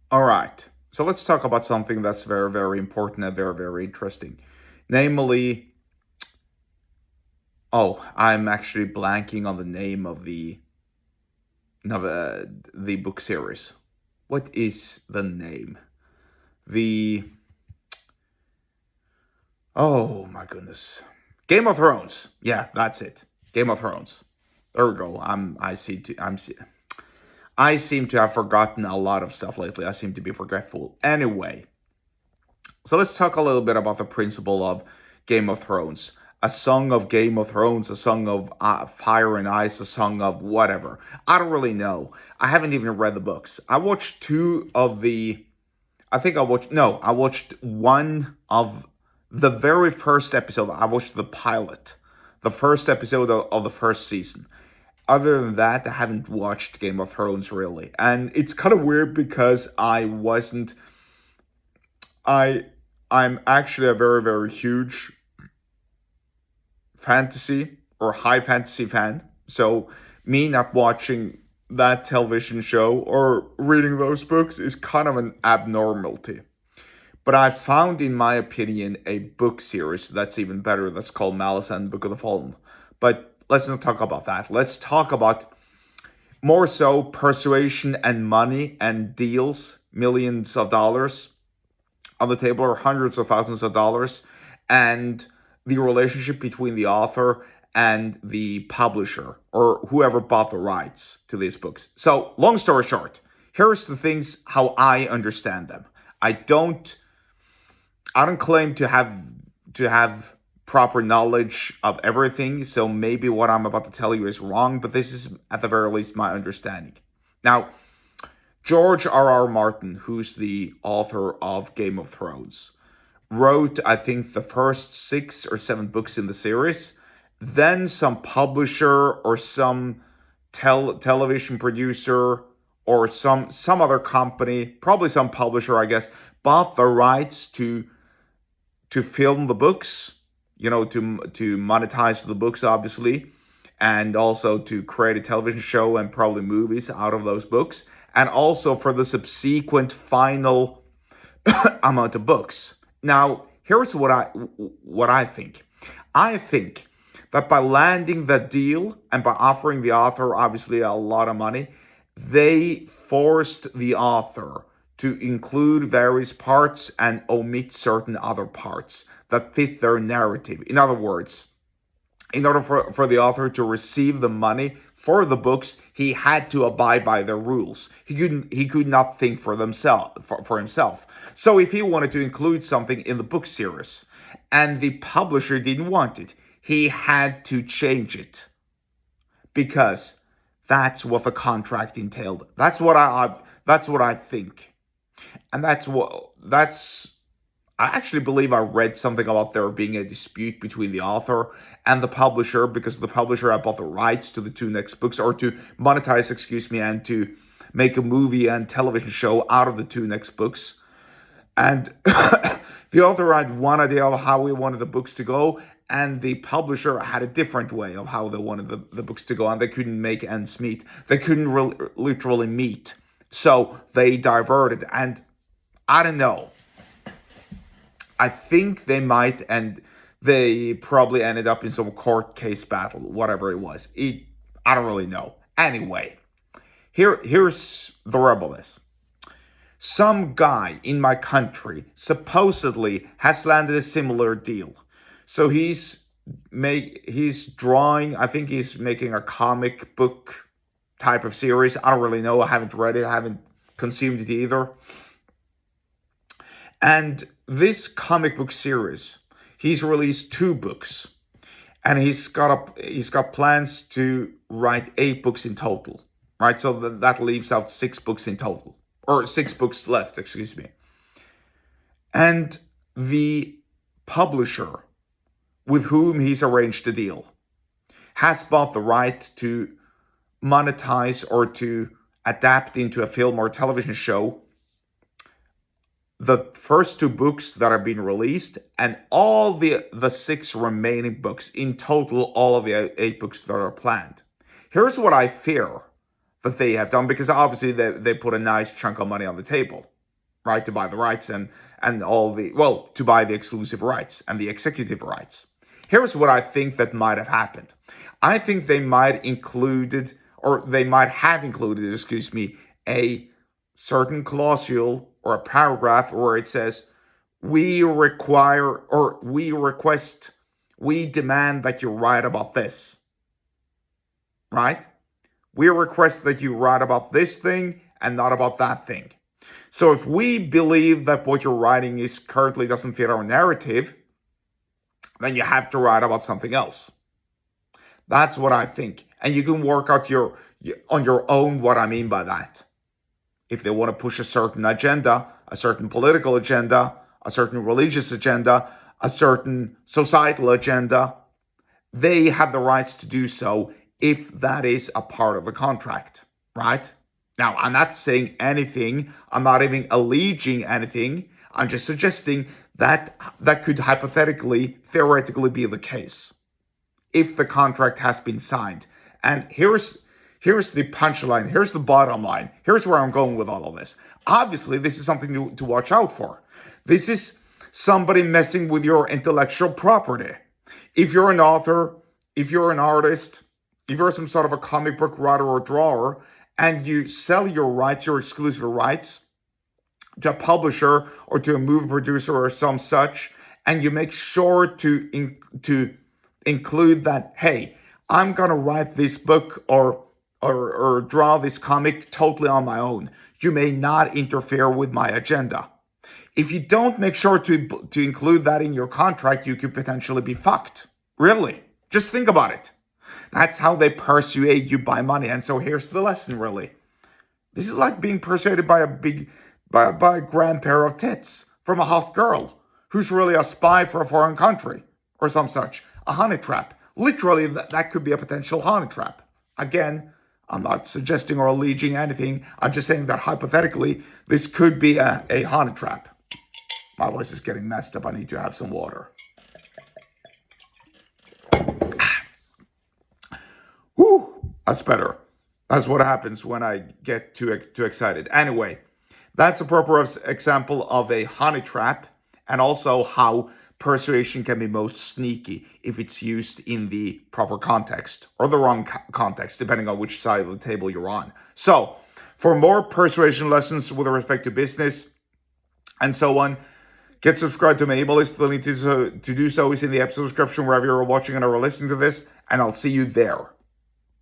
All right. So let's talk about something that's very, very important and very, very interesting. Namely, I'm actually blanking on the name of the book series. What is the name? The Oh my goodness. Game of Thrones. Yeah, that's it. Game of Thrones. There we go. I seem to have forgotten a lot of stuff lately. I seem to be forgetful. Anyway, so let's talk a little bit about the principle of Game of Thrones. A song of Game of Thrones, a song of Fire and Ice, a song of whatever. I don't really know. I haven't even read the books. I watched two of the. I think I watched. No, I watched one of the very first episode. I watched the pilot, the first episode of the first season. Other than that, I haven't watched Game of Thrones really, and it's kind of weird because I wasn't. I I'm actually a very very huge fantasy or high fantasy fan. So me not watching that television show or reading those books is kind of an abnormality. But I found, in my opinion, a book series that's even better. That's called Malice and Book of the Fallen. But let's not talk about that. Let's talk about more so persuasion and money and deals, millions of dollars on the table or hundreds of thousands of dollars, and the relationship between the author and the publisher or whoever bought the rights to these books. So, long story short, here's the things how I understand them. I don't I don't claim to have proper knowledge of everything, so maybe what I'm about to tell you is wrong, but this is at the very least my understanding. Now, George R. R. Martin, who's the author of Game of Thrones, wrote, I think, the first 6 or 7 books in the series. Then some publisher or some television producer or some other company, probably some publisher, I guess, bought the rights to film the books, to monetize the books, obviously, and also to create a television show and probably movies out of those books, and also for the subsequent final amount of books. Now, here's what I think. I think that by landing the deal and by offering the author obviously a lot of money, they forced the author to include various parts and omit certain other parts that fit their narrative. In other words, in order for the author to receive the money for the books, he had to abide by the rules. He could not think for himself. So if he wanted to include something in the book series and the publisher didn't want it, he had to change it because that's what the contract entailed. That's what I think. And that's I actually believe I read something about there being a dispute between the author and the publisher because the publisher had bought the rights to the two next books, or to monetize, excuse me, and to make a movie and television show out of the two next books. And the author had one idea of how he wanted the books to go, and the publisher had a different way of how they wanted the books to go, and they couldn't make ends meet. They couldn't literally meet. So they diverted. And I don't know. I think they might, and they probably ended up in some court case battle, whatever it was. I don't really know. Anyway, here's the rubble is. Some guy in my country supposedly has landed a similar deal. So he's drawing, I think he's making a comic book type of series. I don't really know. I haven't read it. I haven't consumed it either. And this comic book series, he's released 2 books, and he's got plans to write 8 books in total. Right, so that leaves out 6 books in total, or 6 books left, excuse me. And the publisher with whom he's arranged a deal has bought the right to monetize or to adapt into a film or television show the first 2 books that are being released, and all the 6 remaining books in total, all of the 8 books that are planned. Here's what I fear that they have done, because obviously they put a nice chunk of money on the table. right? To buy the rights and all the, well, to buy the exclusive rights and the executive rights. Here's what I think that might have happened. I think they might have included, excuse me, a certain clausule or a paragraph where it says, we require or we request, we demand that you write about this, right? We request that you write about this thing and not about that thing. So if we believe that what you're writing is currently doesn't fit our narrative, then you have to write about something else. That's what I think. And you can work out on your own what I mean by that. If they want to push a certain agenda, a certain political agenda, a certain religious agenda, a certain societal agenda, they have the rights to do so if that is a part of the contract, right? Now, I'm not saying anything. I'm not even alleging anything. I'm just suggesting that that could hypothetically, theoretically be the case if the contract has been signed. And here's the punchline. Here's the bottom line. Here's where I'm going with all of this. Obviously, this is something to watch out for. This is somebody messing with your intellectual property. If you're an author, if you're an artist, if you're some sort of a comic book writer or drawer, and you sell your rights, your exclusive rights, to a publisher or to a movie producer or some such, and you make sure to include that, hey, I'm gonna write this book or draw this comic totally on my own. You may not interfere with my agenda. If you don't make sure to include that in your contract, you could potentially be fucked. Really, just think about it. That's how they persuade you by money. And so here's the lesson, really. This is like being persuaded by a grand pair of tits from a hot girl who's really a spy for a foreign country or some such. A honey trap. Literally, that could be a potential honey trap. Again, I'm not suggesting or alleging anything. I'm just saying that hypothetically, this could be a honey trap. My voice is getting messed up. I need to have some water. Whew, that's better. That's what happens when I get too excited. Anyway, that's a proper example of a honey trap, and also how persuasion can be most sneaky if it's used in the proper context or the wrong context, depending on which side of the table you're on. So, for more persuasion lessons with respect to business and so on, get subscribed to my email list. The link to do so is in the episode description wherever you're watching and or listening to this, and I'll see you there.